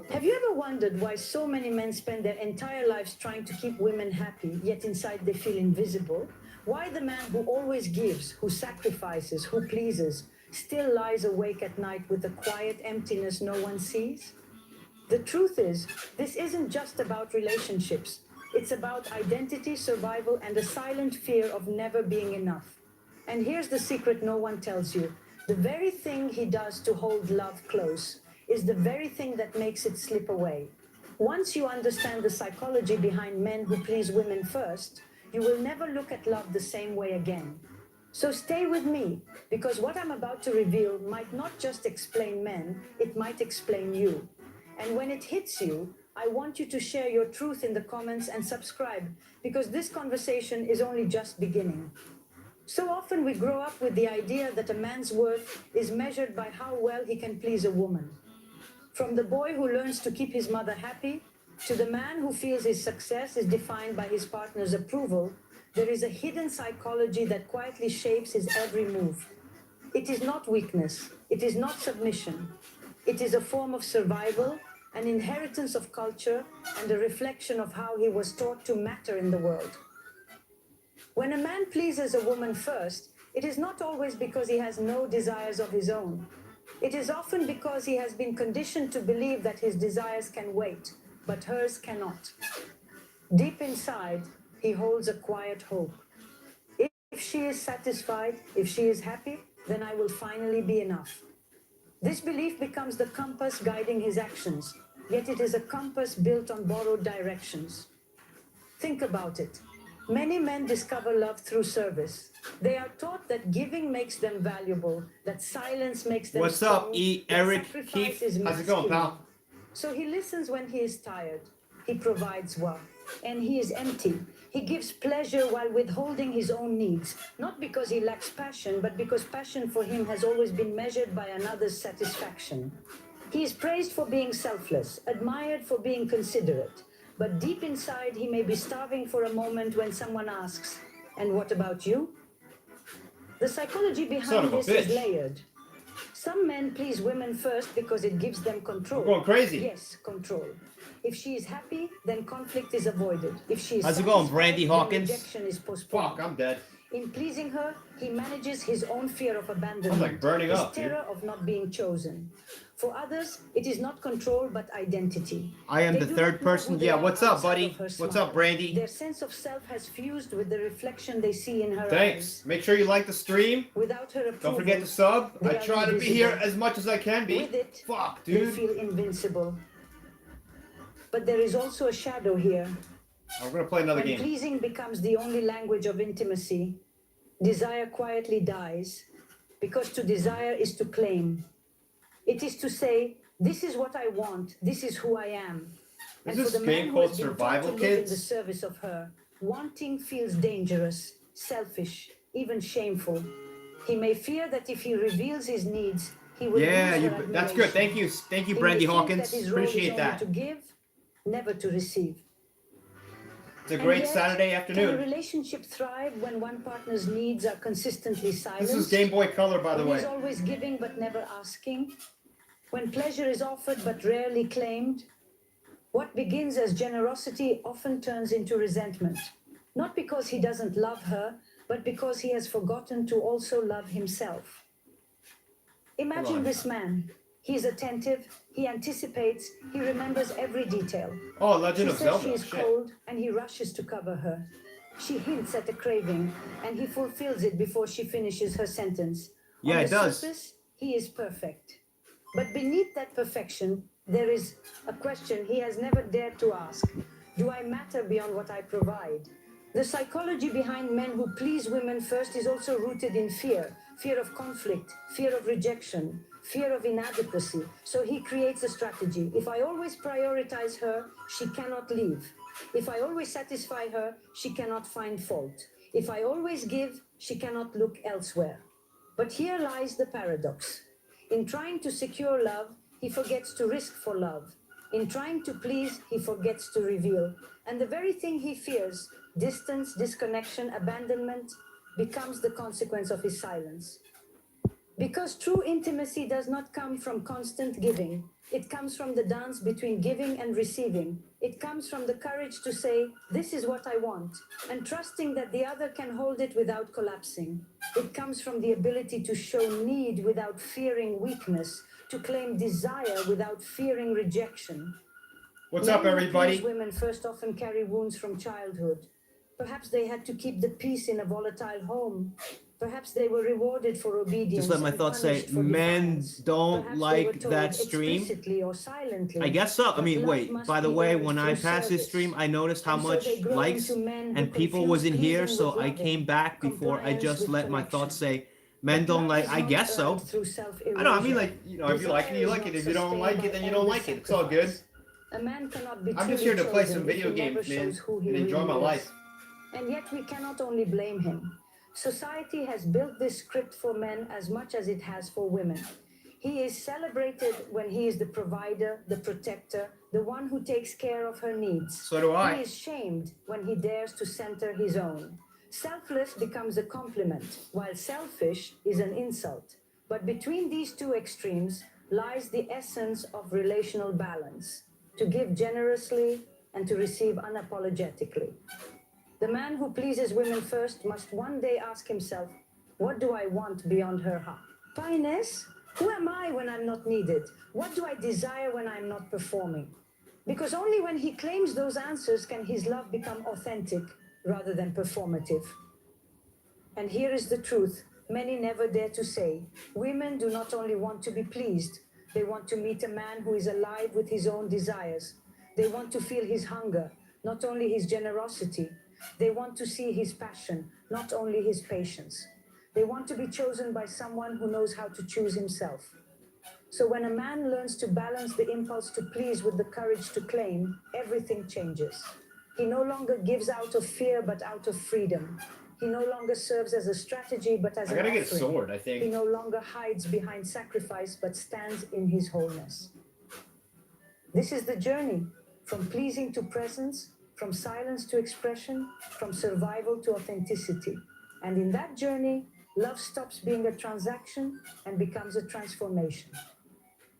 Have you ever wondered why so many men spend their entire lives trying to keep women happy, yet inside they feel invisible? Why the man who always gives, who sacrifices, who pleases, still lies awake at night with a quiet emptiness no one sees? The truth is, this isn't just about relationships. It's about identity, survival, and a silent fear of never being enough. And here's the secret no one tells you. The very thing he does to hold love close is the very thing that makes it slip away. Once you understand the psychology behind men who please women first, you will never look at love the same way again. So stay with me, because what I'm about to reveal might not just explain men, it might explain you. And when it hits you, I want you to share your truth in the comments and subscribe, because this conversation is only just beginning. So often we grow up with the idea that a man's worth is measured by how well he can please a woman. From the boy who learns to keep his mother happy, to the man who feels his success is defined by his partner's approval, there is a hidden psychology that quietly shapes his every move. It is not weakness, it is not submission. It is a form of survival, an inheritance of culture, and a reflection of how he was taught to matter in the world. When a man pleases a woman first, it is not always because he has no desires of his own. It is often because he has been conditioned to believe that his desires can wait, but hers cannot. Deep inside, he holds a quiet hope. If she is satisfied, if she is happy, then I will finally be enough. This belief becomes the compass guiding his actions, yet it is a compass built on borrowed directions. Think about it. Many men discover love through service. They are taught that giving makes them valuable, that silence makes them What's strong, up, E. that Eric sacrifice Keith? is How's it going, masculine. pal? So he listens when he is tired. He provides well. And he is empty. He gives pleasure while withholding his own needs, not because he lacks passion, but because passion for him has always been measured by another's satisfaction. He is praised for being selfless, admired for being considerate, but deep inside he may be starving for a moment when someone asks, "And what about you?" The psychology behind this is layered. Some men please women first because it gives them control. I'm going crazy. Yes, control. If she is happy, then conflict is avoided. If she is How's it going, Brandy then Hawkins? rejection is postponed. Fuck, I'm dead. In pleasing her, he manages his own fear of abandonment, I'm like burning his up, terror of not being chosen. For others, it is not control but identity. I am They the do third not know person. who they Yeah, are what's up, outside buddy? of her What's smile. up, Brandy? Their sense of self has fused with the reflection they see in her Thanks. eyes. Make sure you like the stream. Without her approval, Don't forget to sub. I they are try to be invisible. here as much as I can be. With it, Fuck, they dude. feel invincible. But there is also a shadow here. I'm gonna play another When game. pleasing becomes the only language of intimacy, desire quietly dies, because to desire is to claim. It is to say, "This is what I want, this is who I am." Is And for this the game man who called has been taught Survival to live in the Kids? service of her, wanting feels dangerous, selfish, even shameful. He may fear that if he reveals his needs, he will Yeah, lose her that's good. Thank you, He may Brandy think Hawkins. that his role is Appreciate only that. to give, never to receive. It's a great And yet, Saturday can a afternoon. relationship thrive when one partner's needs are consistently silenced? This is Game Boy Color, by the When way. he's always giving but never asking? When pleasure is offered but rarely claimed? What begins as generosity often turns into resentment. Not because he doesn't love her, but because he has forgotten to also love himself. Imagine this man. He is attentive, he anticipates, he remembers every detail. Oh, Legend She of says Zelda. she is Shit. cold, and he rushes to cover her. She hints at a craving, and he fulfills it before she finishes her sentence. Yeah, On it the does. surface, he is perfect. But beneath that perfection, there is a question he has never dared to ask. Do I matter beyond what I provide? The psychology behind men who please women first is also rooted in fear. Fear of conflict, fear of rejection, fear of inadequacy. So he creates a strategy. If I always prioritize her, she cannot leave. If I always satisfy her, she cannot find fault. If I always give, she cannot look elsewhere. But here lies the paradox. In trying to secure love, he forgets to risk for love. In trying to please, he forgets to reveal. And the very thing he fears, distance, disconnection, abandonment, becomes the consequence of his silence. Because true intimacy does not come from constant giving. It comes from the dance between giving and receiving. It comes from the courage to say, this is what I want, and trusting that the other can hold it without collapsing. It comes from the ability to show need without fearing weakness, to claim desire without fearing rejection. What's Men up, who everybody? please women first often carry wounds from childhood. Perhaps they had to keep the peace in a volatile home. Perhaps they were rewarded for obedience. Just let my and thoughts say, punished for men defiance. don't Perhaps they like were told that stream. explicitly or silently I guess so. I that mean, love wait, must by the be way, earned when I through passed this service. stream, I noticed how And so much they grow likes into men who and people was in confuse here, pleasing so with I loving, came back before I compliance just with let my connection. thoughts say, men But don't love like, is I not guess so. earned through self-erosion. I don't know. I mean, like, you know, if you like it, you Desire like is it. not If you don't sustained like by it, then you don't endless like it. It's all good. sacrifice. A man cannot be I'm just truly here to play chosen some if video he never games, man, shows who he and enjoy really my is. life. And yet we cannot only blame him. Society has built this script for men as much as it has for women. He is celebrated when he is the provider, the protector, the one who takes care of her needs. So do I. He is shamed when he dares to center his own. Selfless becomes a compliment, while selfish is an insult. But between these two extremes lies the essence of relational balance: to give generously and to receive unapologetically. The man who pleases women first must one day ask himself, what do I want beyond her happiness? Who am I when I'm not needed? What do I desire when I'm not performing? Because only when he claims those answers can his love become authentic rather than performative. And here is the truth many never dare to say. Women do not only want to be pleased, they want to meet a man who is alive with his own desires. They want to feel his hunger, not only his generosity. They want to see his passion, not only his patience. They want to be chosen by someone who knows how to choose himself. So when a man learns to balance the impulse to please with the courage to claim, everything changes. He no longer gives out of fear but out of freedom. He no longer serves as a strategy but as I an gotta offering. get a sword, I He think. no longer hides behind sacrifice but stands in his wholeness. This is the journey from pleasing to presence, from silence to expression, from survival to authenticity. And in that journey, love stops being a transaction and becomes a transformation.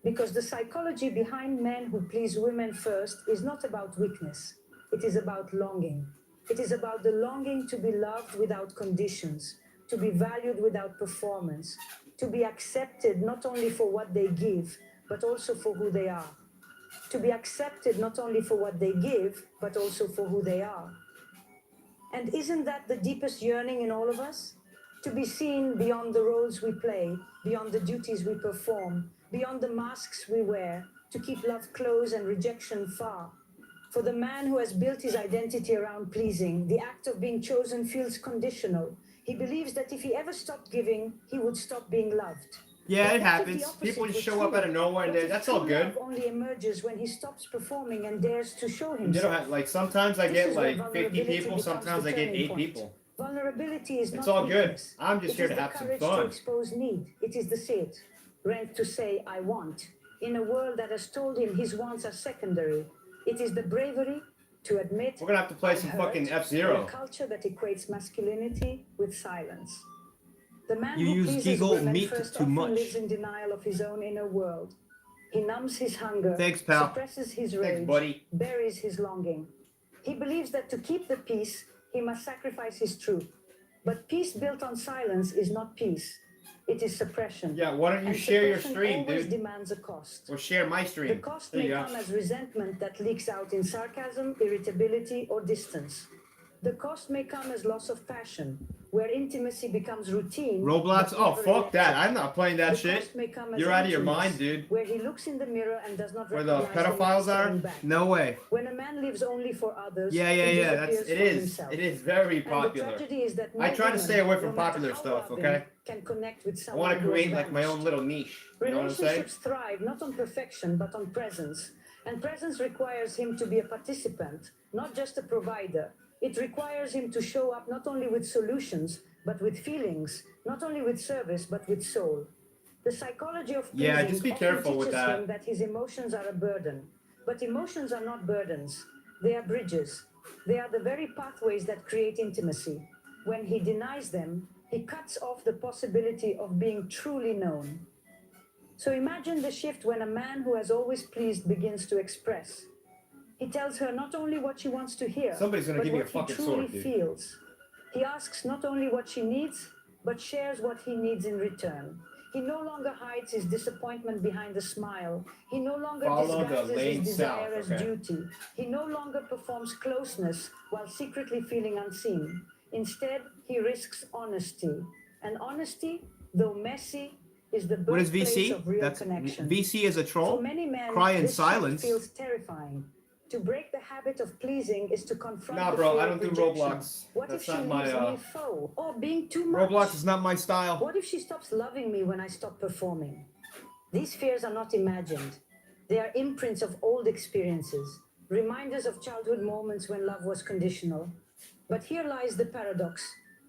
Because the psychology behind men who please women first is not about weakness. It is about longing. It is about the longing to be loved without conditions, to be valued without performance, to be accepted not only for what they give, but also for who they are. To be accepted not only for what they give, but also for who they are. And isn't that the deepest yearning in all of us? To be seen beyond the roles we play, beyond the duties we perform, beyond the masks we wear, to keep love close and rejection far. For the man who has built his identity around pleasing, the act of being chosen feels conditional. He believes that if he ever stopped giving, he would stop being loved. Yeah, But it what if the happens. opposite People just were show up true? out of nowhere, and What if that's all true good. love only emerges when he stops performing and dares to show They himself? don't have, like, sometimes I This get is where like 50 vulnerability people, becomes sometimes the I get turning 8 point. people. Vulnerability is It's not all good. weakness. I'm just It here is to the have some courage fun. to expose need. It is the sit, strength to say I want. In a world that has told him his wants are secondary, it is the bravery to admit We're gonna have to play I some hurt fucking in a F-Zero. culture that equates masculinity with silence. The man You who use pleases giggle women meat first too often much. lives in denial of his own inner world. He numbs his hunger, Thanks, pal. suppresses his Thanks, rage, buddy. buries his longing. He believes that to keep the peace, he must sacrifice his truth. But peace built on silence is not peace. It is suppression. Yeah, why don't you And share your suppression stream, always dude? demands a cost. Or share my The stream. cost There may you go. come as resentment that leaks out in sarcasm, irritability, or distance. The cost may come as loss of passion, where intimacy becomes routine. Roblox? but Oh, never fuck that. electric. I'm not playing that The shit. cost may come as You're out of your emptiness, mind, dude. Where he looks in the mirror and does not Where the recognize pedophiles the man are? staring back. No way. When a man lives only for others, Yeah, he That's disappears it from is. himself. It is very And the popular. tragedy is that I no try to woman, stay away from no matter popular how stuff, loving, okay? can connect with I someone want to who has create like my own vanished. little niche. You know what I'm saying? Relationships thrive not on perfection but on presence. And presence requires him to be a participant, not just a provider. It requires him to show up not only with solutions, but with feelings, not only with service, but with soul. The psychology of Yeah, pleasing just be often careful with teaches that. him that his emotions are a burden. But emotions are not burdens. They are bridges. They are the very pathways that create intimacy. When he denies them, he cuts off the possibility of being truly known. So imagine the shift when a man who has always pleased begins to express. He tells her not only what she wants to hear, Somebody's gonna but give me a what he fucking truly sword, dude. feels. He asks not only what she needs, but shares what he needs in return. He no longer hides his disappointment behind a smile. He no longer Follow the disguises lane his desire south, as okay. duty. He no longer performs closeness while secretly feeling unseen. Instead, he risks honesty. And honesty, though messy, is the What is birthplace VC? of real That's connection. VC is a For troll. many men, Cry in this shift silence. feels terrifying. To break the habit of pleasing is to confront Nah, the bro, fear I of don't do rejection. Roblox. What That's if she not my, leaves me foe or being too much? Roblox is not my style. What if she stops loving me when I stop performing? These fears are not imagined. They are imprints of old experiences, reminders of childhood moments when love was conditional. But here lies the paradox.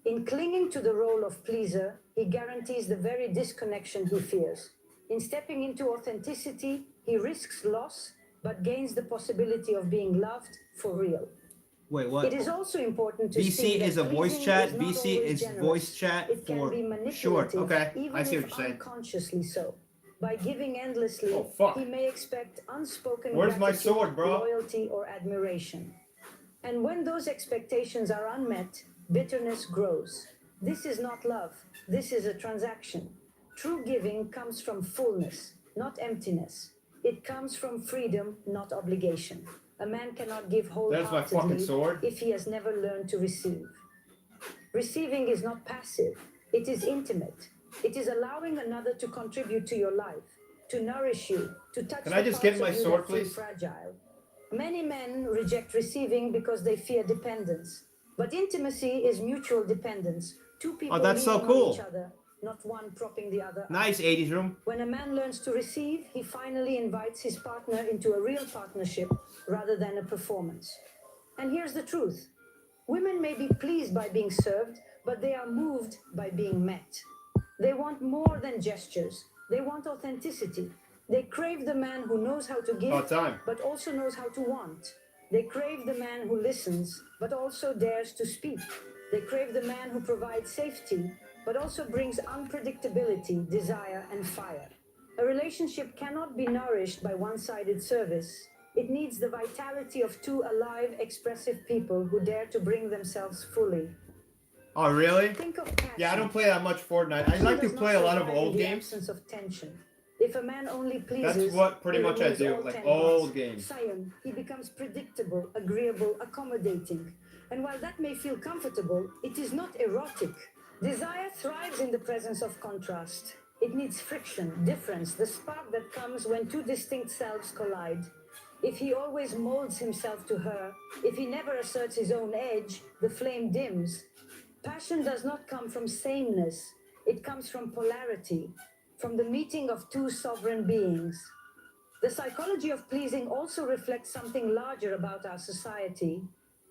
In clinging to the role of pleaser, he guarantees the very disconnection he fears. In stepping into authenticity, he risks loss, but gains the possibility of being loved for real. Wait, what? It is also important to see VC that is a voice pleasing chat. is not VC always is generous. voice chat It can for be short. manipulative, Okay, even I see what if you're saying. unconsciously so. By giving endlessly, Oh, fuck. he may expect unspoken Where's my gratitude, sword, bro? loyalty, or admiration. And when those expectations are unmet, bitterness grows. This is not love. This is a transaction. True giving comes from fullness, not emptiness. It comes from freedom, not obligation. A man cannot give There's my fucking wholeheartedly sword. if he has never learned to receive. Receiving is not passive, it is intimate. It is allowing another to contribute to your life, to nourish you, to touch Can the I just parts get my of you sword, that feel please? fragile. Many men reject receiving because they fear dependence. But intimacy is mutual dependence. Two people that's so leaning on cool. each other, not one propping the other up. Nice 80s room. When a man learns to receive, he finally invites his partner into a real partnership rather than a performance. And here's the truth. Women may be pleased by being served, but they are moved by being met. They want more than gestures. They want authenticity. They crave the man who knows how to give, About time. but also knows how to want. They crave the man who listens, but also dares to speak. They crave the man who provides safety, but also brings unpredictability, desire, and fire. A relationship cannot be nourished by one-sided service. It needs the vitality of two alive, expressive people who dare to bring themselves fully. Oh, really? Think of passion. Yeah, I don't play that much Fortnite. I like to Does not play a lot of survive in old the games. absence of tension. If a man only pleases, That's what pretty he much I removes do, all like tendons. old games. Sion, he becomes predictable, agreeable, accommodating. And while that may feel comfortable, it is not erotic. Desire thrives in the presence of contrast. It needs friction, difference, the spark that comes when two distinct selves collide. If he always molds himself to her, if he never asserts his own edge, the flame dims. Passion does not come from sameness. It comes from polarity, from the meeting of two sovereign beings. The psychology of pleasing also reflects something larger about our society.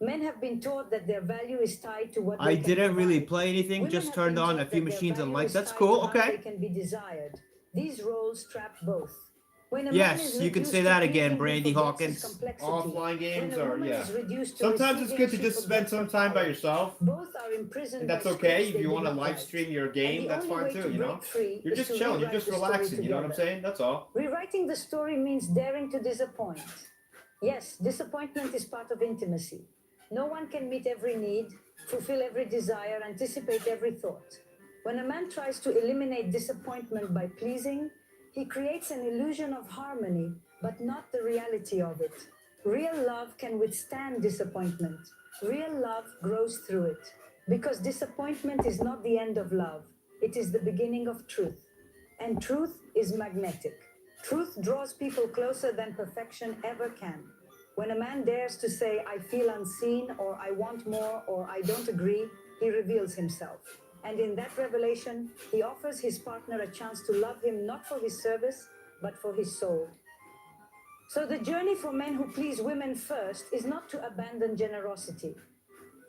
Men have been taught that their value is tied to what I they can didn't really provide. play anything, Women just have turned been on a taught few that their machines and value lights. is That's tied cool, to how okay. they can be desired. These roles trap both. When a man Yes, is you can reduced say to that pleasing, again, he Brandy forgets his Hawkins. complexity. Offline games When a or, woman yeah. is reduced to Sometimes it's receiving, good to she just spend forgets some her time by power. yourself. Both are imprisoned And that's by okay. scripts If they you did want to not live write. stream your And game, the that's only fine way too, to you know? break free You're is just to chilling, you're rewrite just the story relaxing, you know what I'm together. saying? That's all. Rewriting the story means daring to disappoint. Yes, disappointment is part of intimacy. No one can meet every need, fulfill every desire, anticipate every thought. When a man tries to eliminate disappointment by pleasing, he creates an illusion of harmony, but not the reality of it. Real love can withstand disappointment. Real love grows through it. Because disappointment is not the end of love, it is the beginning of truth. And truth is magnetic. Truth draws people closer than perfection ever can. When a man dares to say, I feel unseen, or I want more, or I don't agree, he reveals himself. And in that revelation, he offers his partner a chance to love him not for his service, but for his soul. So the journey for men who please women first is not to abandon generosity.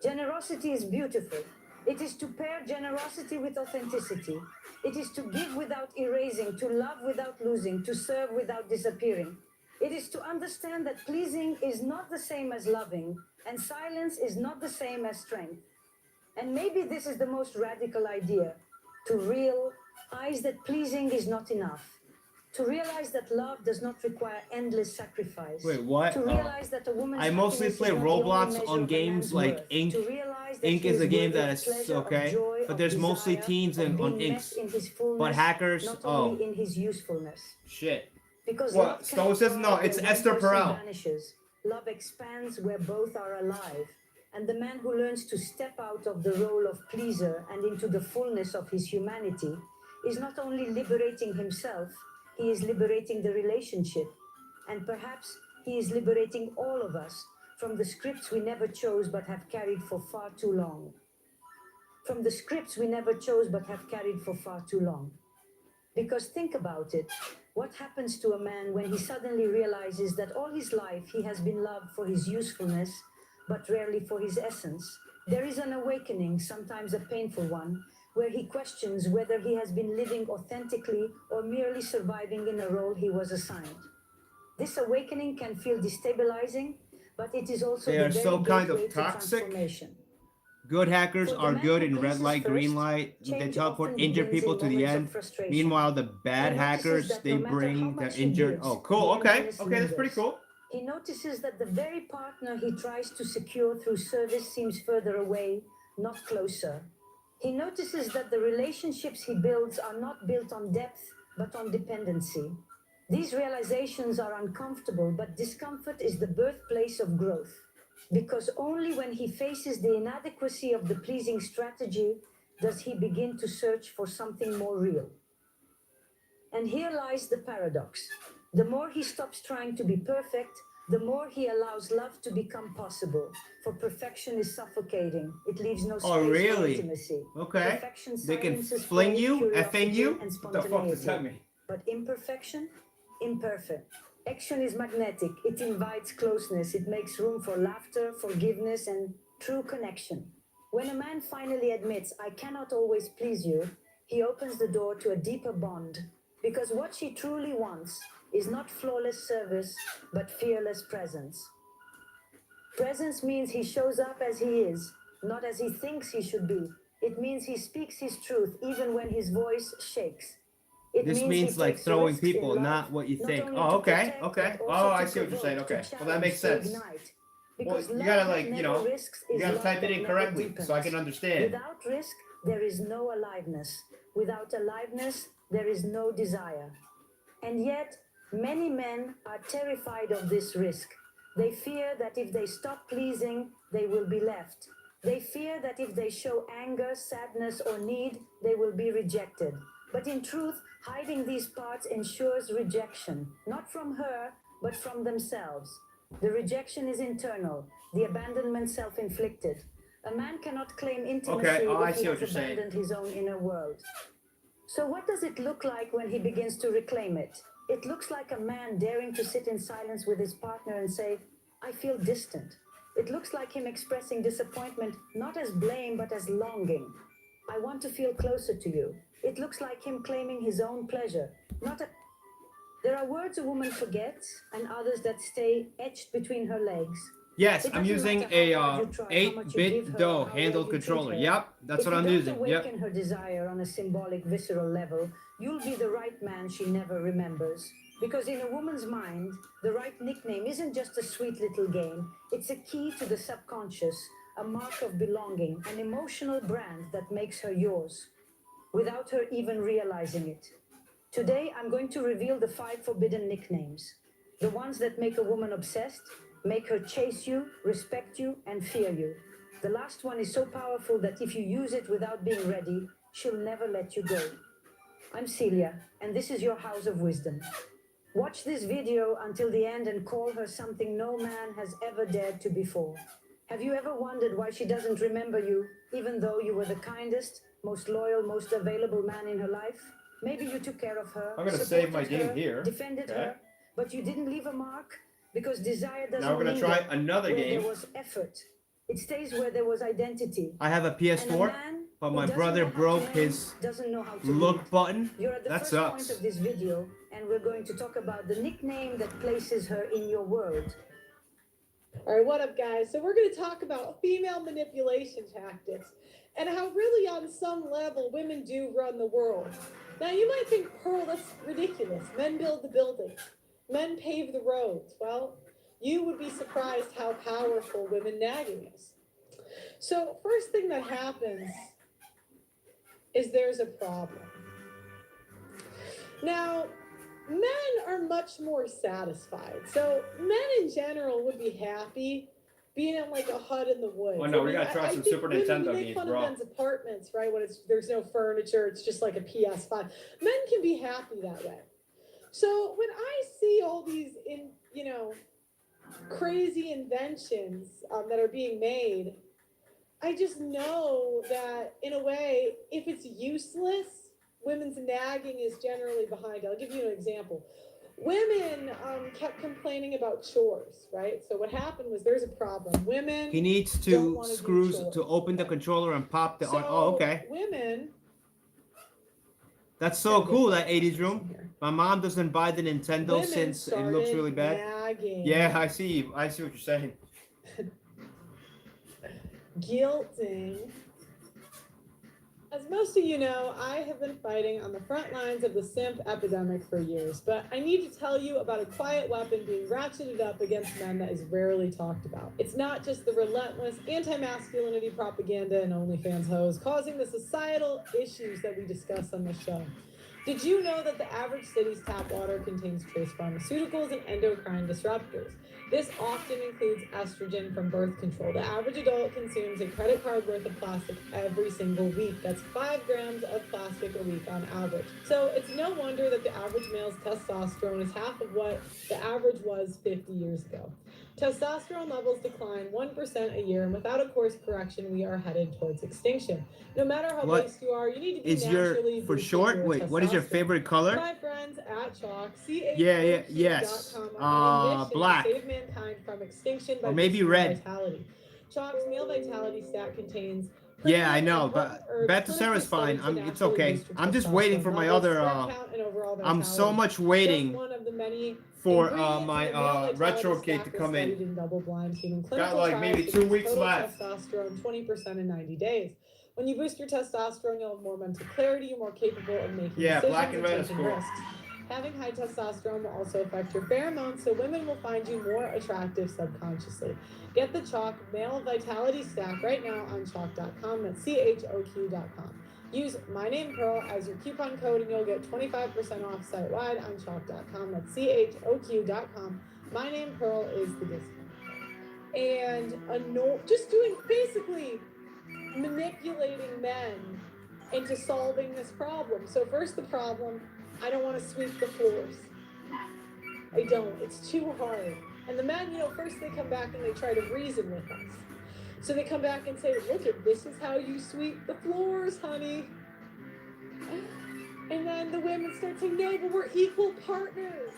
Generosity is beautiful. It is to pair generosity with authenticity. It is to give without erasing, to love without losing, to serve without disappearing. It is to understand that pleasing is not the same as loving, and silence is not the same as strength. And maybe this is the most radical idea, to realize that pleasing is not enough. To realize that love does not require endless sacrifice. Wait, what? To realize that a woman's I mostly happiness play is not the only Roblox measure on of a games man's like worth. Ink. To realize that Ink he is a game worthy that of is pleasure, of okay, joy, but of there's mostly desire, teens of on being Inks. met in his fullness, But hackers, not oh only in his usefulness. shit. Because What, love cannot Stoicism? No, thrive it's where one Esther person Perel. vanishes. Love expands where both are alive. And the man who learns to step out of the role of pleaser and into the fullness of his humanity is not only liberating himself, he is liberating the relationship. And perhaps he is liberating all of us from the scripts we never chose but have carried for far too long. From the scripts we never chose but have carried for far too long. Because think about it. What happens to a man when he suddenly realizes that all his life he has been loved for his usefulness, but rarely for his essence? There is an awakening, sometimes a painful one, where he questions whether he has been living authentically or merely surviving in a role he was assigned. This awakening can feel destabilizing, but it is also They the are very so kind gateway of to toxic. transformation. Good hackers For the are man good who in red pleases light, green first, light. They change teleport often injured begins people in to the moments of end. frustration. Meanwhile, the bad He notices hackers, that they no matter how bring the much he injured. gives, Oh, cool. the Okay. emptiness Okay, that's pretty lingers. cool. He notices that the very partner he tries to secure through service seems further away, not closer. He notices that the relationships he builds are not built on depth, but on dependency. These realizations are uncomfortable, but discomfort is the birthplace of growth. Because only when he faces the inadequacy of the pleasing strategy does he begin to search for something more real. And here lies the paradox. The more he stops trying to be perfect, the more he allows love to become possible. For perfection is suffocating. It leaves no space Oh, for really? intimacy. Okay. Perfection They can silences fling play, you, curiosity, effing you. and What the fuck does that spontaneity. mean? But imperfection? Imperfect. Action is magnetic. It invites closeness. It makes room for laughter, forgiveness, and true connection. When a man finally admits, I cannot always please you, he opens the door to a deeper bond. Because what she truly wants is not flawless service, but fearless presence. Presence means he shows up as he is, not as he thinks he should be. It means he speaks his truth even when his voice shakes. This means like throwing people, not what you think. Oh, okay, okay. Oh, I see what you're saying. Okay, well that makes sense. Well, you gotta like, you know, you gotta type it in correctly so I can understand. Without risk, there is no aliveness. Without aliveness, there is no desire. And yet, many men are terrified of this risk. They fear that if they stop pleasing, they will be left. They fear that if they show anger, sadness, or need, they will be rejected. But in truth, hiding these parts ensures rejection, not from her, but from themselves. The rejection is internal, the abandonment self-inflicted. A man cannot claim intimacy Okay, I if he see what has you're saying. abandoned his own inner world. So what does it look like when he begins to reclaim it? It looks like a man daring to sit in silence with his partner and say, I feel distant. It looks like him expressing disappointment not as blame but as longing. I want to feel closer to you. It looks like him claiming his own pleasure, not a... There are words a woman forgets and others that stay etched between her legs. Yes, It I'm doesn't using matter a how hard you try, how much you give 8-bit her, DOE how well handle you treat controller. her. Yep, that's what I'm If you using. don't Yep. awaken her desire on a symbolic, visceral level, you'll be the right man she never remembers. Because in a woman's mind, the right nickname isn't just a sweet little game. It's a key to the subconscious, a mark of belonging, an emotional brand that makes her yours, without her even realizing it. Today, I'm going to reveal the 5 forbidden nicknames. The ones that make a woman obsessed, make her chase you, respect you, and fear you. The last one is so powerful that if you use it without being ready, she'll never let you go. I'm Celia, and this is your house of wisdom. Watch this video until the end and call her something no man has ever dared to before. Have you ever wondered why she doesn't remember you, even though you were the kindest, most loyal, most available man in her life? Maybe you took care of her, I'm gonna supported save my her, game here. defended Okay. her, but you didn't leave a mark because desire doesn't Now we're gonna linger try another where game. there was effort. It stays where there was identity. I have a And a PS4, man but who my doesn't brother know how to broke name his doesn't know how to look lead. button. You're at the That first sucks. point of this video, and we're going to talk about the nickname that places her in your world. All right, what up, guys? So we're going to talk about female manipulation tactics. and how really on some level women do run the world. Now you might think, Pearl, that's ridiculous. Men build the buildings. Men pave the roads. Well, you would be surprised how powerful women nagging is. So first thing that happens is there's a problem. Now, men are much more satisfied. So men in general would be happy being in like a hut in the woods. Oh no, we gotta try some Super Nintendo games, games, bro. We make fun bro. of men's apartments, right? When there's no furniture, it's just like a PS5. Men can be happy that way. So when I see all these, crazy inventions that are being made, I just know that in a way, if it's useless, women's nagging is generally behind it. I'll give you an example. Women kept complaining about chores, right? So what happened was there's a problem. Women. He needs to screws to open the controller and pop the. So oh, okay. Women. That's so cool, that 80s room. My mom doesn't buy the Nintendo Women since it looks really bad. Nagging. Yeah, I see. I see what you're saying. Guilting. As most of you know, I have been fighting on the front lines of the simp epidemic for years, but I need to tell you about a quiet weapon being ratcheted up against men that is rarely talked about. It's not just the relentless anti-masculinity propaganda and OnlyFans hoes causing the societal issues that we discuss on this show. Did you know that the average city's tap water contains trace pharmaceuticals and endocrine disruptors? This often includes estrogen from birth control. The average adult consumes a credit card worth of plastic every single week. That's 5 grams of plastic a week on average. So it's no wonder that the average male's testosterone is half of what the average was 50 years ago. Testosterone levels decline 1% a year, and without a course correction, we are headed towards extinction. No matter how based you are, you need to be naturally for short? Wait, what is your favorite color? My friends at Chalk, yes. Black. Save mankind from extinction by or maybe red. Vitality. Chalk's male vitality stat contains. Yeah, I know, but Beth Sarah's fine. It's okay. I'm just waiting for my other. I'm so much waiting for my retro kit to come in. Got like maybe 2 weeks left. Testosterone 20% in 90 days. When you boost your testosterone, you'll have more mental clarity. You're more capable of making decisions black and red is cool. risks. Having high testosterone will also affect your pheromones, so women will find you more attractive subconsciously. Get the Chalk Male Vitality Stack right now on chalk.com. That's CHOQ.com. Use my name Pearl as your coupon code and you'll get 25% off site-wide on chalk.com. That's CHOQ.com. My name Pearl is the discount. And just doing basically manipulating men into solving this problem. So first the problem, I don't want to sweep the floors. I don't. It's too hard. And the men, first they come back and they try to reason with us. So they come back and say, look, this is how you sweep the floors, honey. And then the women start saying, no, but we're equal partners.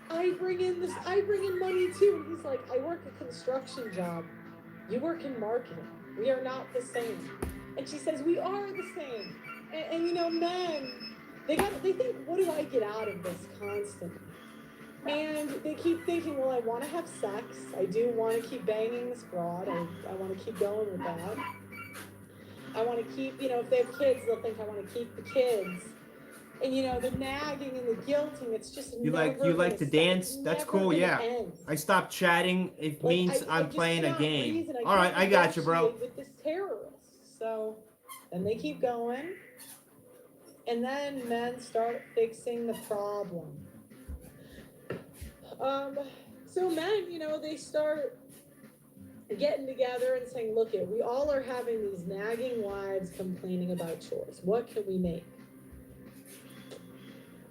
I bring in money too. And he's like, I work a construction job. You work in marketing. We are not the same. And she says, we are the same. And men, they think, what do I get out of this constantly? And they keep thinking, well, I want to have sex. I do want to keep banging this broad. I want to keep going with that. I want to keep, if they have kids, they'll think I want to keep the kids. And, the nagging and the guilting, it's just you like to dance? That's cool, yeah. I stopped chatting. It means I'm playing a game. All right, I got you, bro. With this terrorist. So then they keep going. And then men start fixing the problem. So men, they start getting together and saying, look, we all are having these nagging wives complaining about chores. What can we make?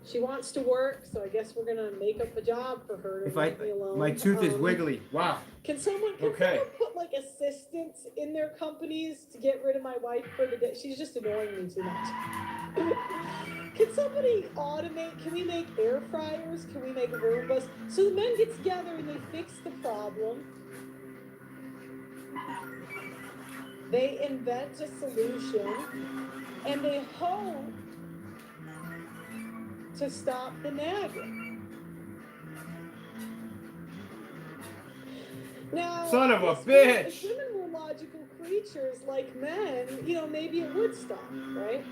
She wants to work, so I guess we're gonna make up a job for her to leave me alone. My tooth is wiggly. Wow. Can someone put like assistants in their companies to get rid of my wife for the day? She's just annoying me too much. Can somebody automate? Can we make air fryers? Can we make Roombas? So the men get together and they fix the problem. They invent a solution and they hope to stop the nagging. Now, son of a bitch! If women were logical creatures like men, you know, maybe it would stop, right?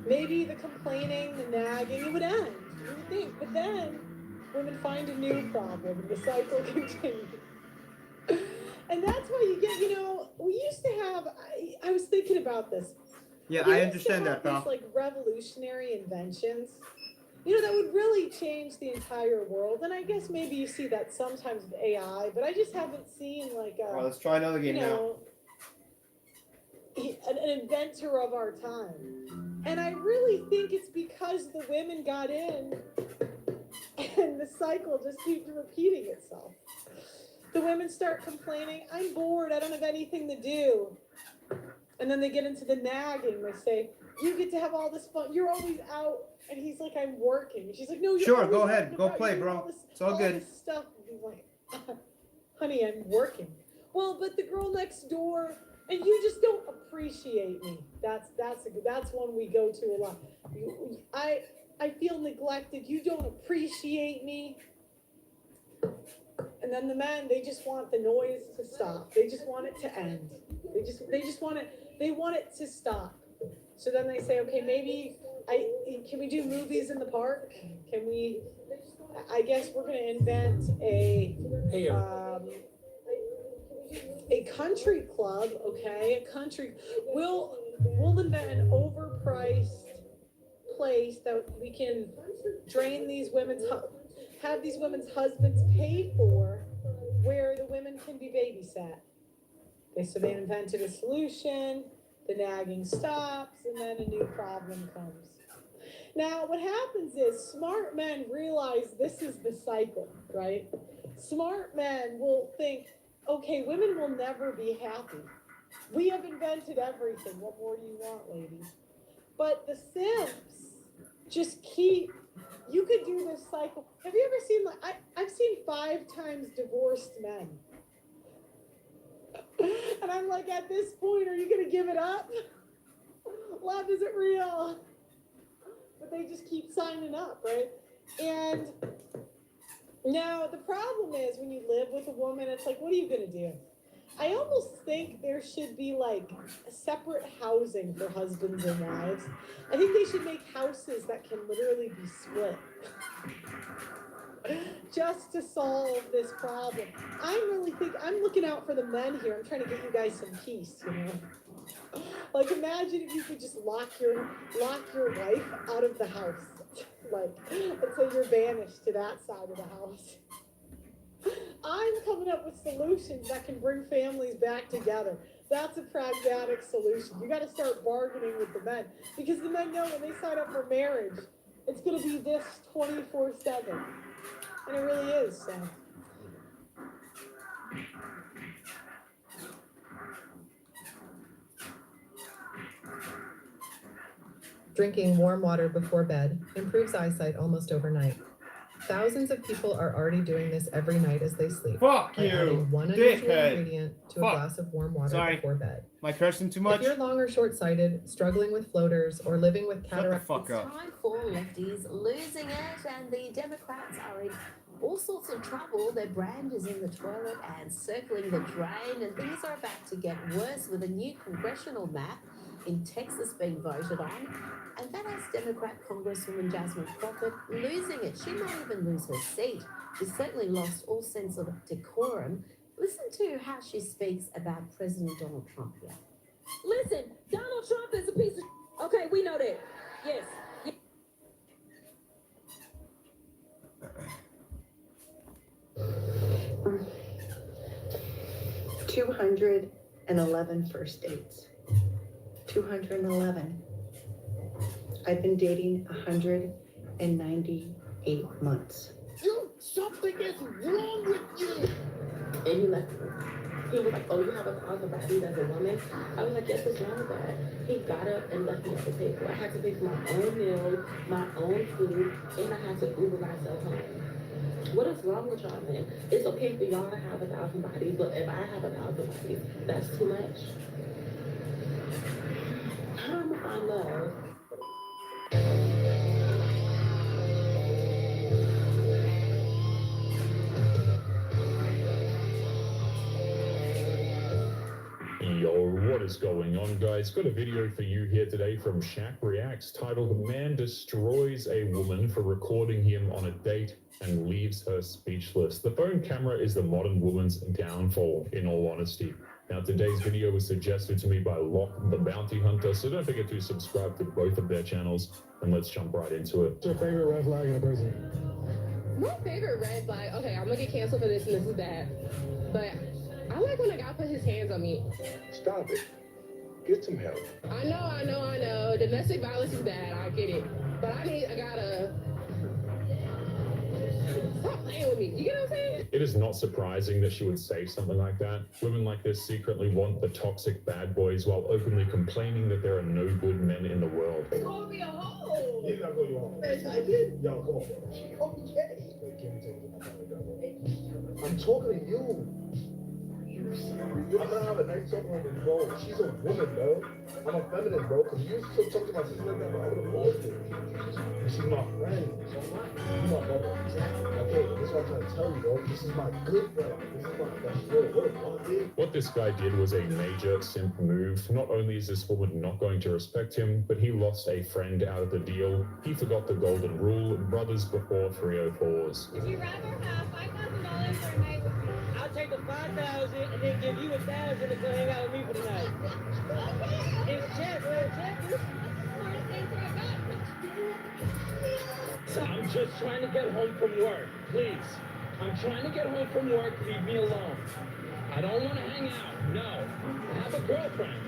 Maybe the complaining, the nagging, it would end. You would think. But then women find a new problem and the cycle continues. And that's why you get, you know, we used to have, I was thinking about this. Yeah, We I used understand to have that, these, pal. like, revolutionary inventions, you know, that would really change the entire world. And I guess maybe you see that sometimes with AI, but I just haven't seen, like, Well, let's try another game now. An inventor of our time. And I really think it's because the women got in and the cycle just keeps repeating itself. The women start complaining, I'm bored, I don't have anything to do. And then they get into the nagging. They say, you get to have all this fun. You're always out. And he's like, I'm working. She's like, no, you're Sure, always go out ahead. and Go about. play, You're doing bro. It's all good. This stuff. And he's like, honey, I'm working. Well, but the girl next door, and you just don't appreciate me. That's one we go to a lot. I feel neglected. You don't appreciate me. And then the men, they just want the noise to stop. They just want it to end. They just want it. They want it to stop. So then they say, okay, maybe can we do movies in the park? Can we? I guess we're going to invent a country club. Okay, a country. We'll invent an overpriced place that we can have these women's husbands paid for, where the women can be babysat. Okay, so they invented a solution, the nagging stops, and then a new problem comes. Now, what happens is smart men realize this is the cycle, right? Smart men will think, okay, women will never be happy. We have invented everything. What more do you want, ladies? But the simps just keep, you could do this cycle. Have you ever seen, I've seen 5 times divorced men. And I'm like, at this point, are you going to give it up? Love isn't real. But they just keep signing up, right? And now the problem is when you live with a woman, it's like, what are you going to do? I almost think there should be like separate housing for husbands and wives. I think they should make houses that can literally be split. Just to solve this problem. I'm looking out for the men here. I'm trying to get you guys some peace, you know. Like, imagine if you could just lock your wife out of the house. Like, let's say you're banished to that side of the house. I'm coming up with solutions that can bring families back together. That's a pragmatic solution. You got to start bargaining with the men, because the men know when they sign up for marriage, it's going to be this 24/7. And it really is, so. Drinking warm water before bed improves eyesight almost overnight. Thousands of people are already doing this every night as they sleep. Fuck by you, adding one unusual dickhead. ingredient to Fuck. a glass of warm water Sorry. before bed. Am I cursing too much? If you're long or short-sighted, struggling with floaters, or living with Shut the cataract, fuck up. Time for lefties losing it, and the Democrats are in all sorts of trouble. Their brand is in the toilet and circling the drain, and things are about to get worse with a new congressional map in Texas being voted on. And that has Democrat Congresswoman Jasmine Crockett losing it. She might even lose her seat. She's certainly lost all sense of decorum. Listen to how she speaks about President Donald Trump here. Listen, Donald Trump is a piece of... Okay, we know that. Yes. 211 first dates. 211. I've been dating 198 months. Something is wrong with you. And he left me. He was like, oh, you have a closet body as a woman? I was like, yes, what's wrong with that? He got up and left me at the table. I had to pay for my own meals, my own food, and I had to Uber myself home. What is wrong with y'all, man? It's okay for y'all to have 1,000 bodies, but if I have 1,000 bodies, that's too much. How am I find love? is going on, guys? Got a video for you here today from Shaq Reacts titled "Man Destroys a Woman for Recording Him on a Date and Leaves Her Speechless." The phone camera is the modern woman's downfall, in all honesty. Now, today's video was suggested to me by Locke the Bounty Hunter, so don't forget to subscribe to both of their channels, and let's jump right into it. What's your favorite red flag in a person? My favorite red flag, okay, I'm gonna get canceled for this and this is bad, but I like when a guy put his hands on me. Stop it. Get some help. I know. Domestic violence is bad, I get it. But I gotta stop playing with me. You get what I'm saying? It is not surprising that she would say something like that. Women like this secretly want the toxic bad boys while openly complaining that there are no good men in the world. It's gonna be a hole. He's not going home. Yo, come on, bro. Okay. I'm talking to you. I'm gonna have a nice talk with you, bro. She's a woman, bro. I'm a feminine, bro. Cause you used to talk to my sister like that, but I would have lost it. She's my friend. You my brother. Okay, this is what I'm trying to tell you, bro. This is my good brother. This is my best friend. What this guy did was a major simp move. Not only is this woman not going to respect him, but he lost a friend out of the deal. He forgot the golden rule: brothers before 304s. Would you rather have $5,000 for a night with me? I'll take the 5,000 and then give you 1,000 to go hang out with me for the night. It's a check, bro. Check. I'm just trying to get home from work, please. I'm trying to get home from work. Leave me alone. I don't want to hang out. No. I have a girlfriend.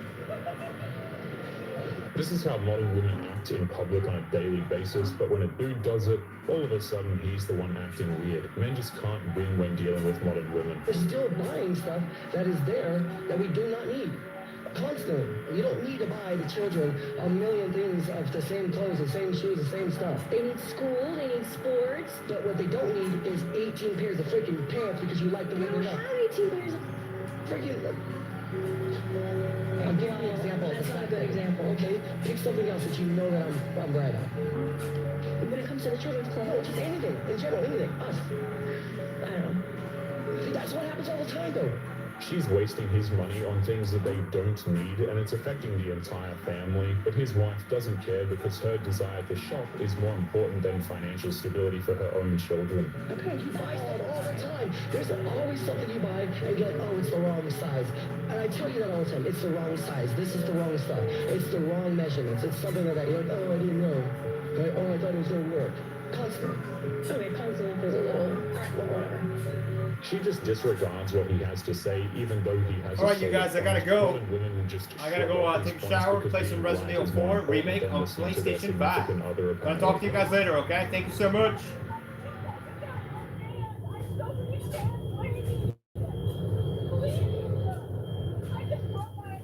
This is how modern women act in public on a daily basis, but when a dude does it, all of a sudden he's the one acting weird. Men just can't win when dealing with modern women. We're still buying stuff that is there that we do not need. Constantly. You don't need to buy the children a million things of the same clothes, the same shoes, the same stuff. They need school, they need sports. But what they don't need is 18 pairs of freaking pants because you like the way they look. How 18 pairs of Freaking. I'll give you an example. That's not a good example. Okay, pick something else that you know that I'm right on. When it comes to the children's No, clothes, just anything. In general, anything. Us. I don't know. That's what happens all the time, though. She's wasting his money on things that they don't need, and it's affecting the entire family. But his wife doesn't care because her desire to shop is more important than financial stability for her own children. Okay, you buy stuff all the time. There's always something you buy and you're like, oh, it's the wrong size. And I tell you that all the time. It's the wrong size. This is the wrong stuff. It's the wrong measurements. It's something like that. You're like, oh, I didn't know. Like, oh, I thought it was going to work. Constant. Okay, constant is a little whatever. She just disregards what he has to say, even though he has. All right, you guys, I gotta go. I gotta go take a shower, play some Resident Evil 4 remake on PlayStation 5. I'll talk to you guys later, okay? Thank you so much.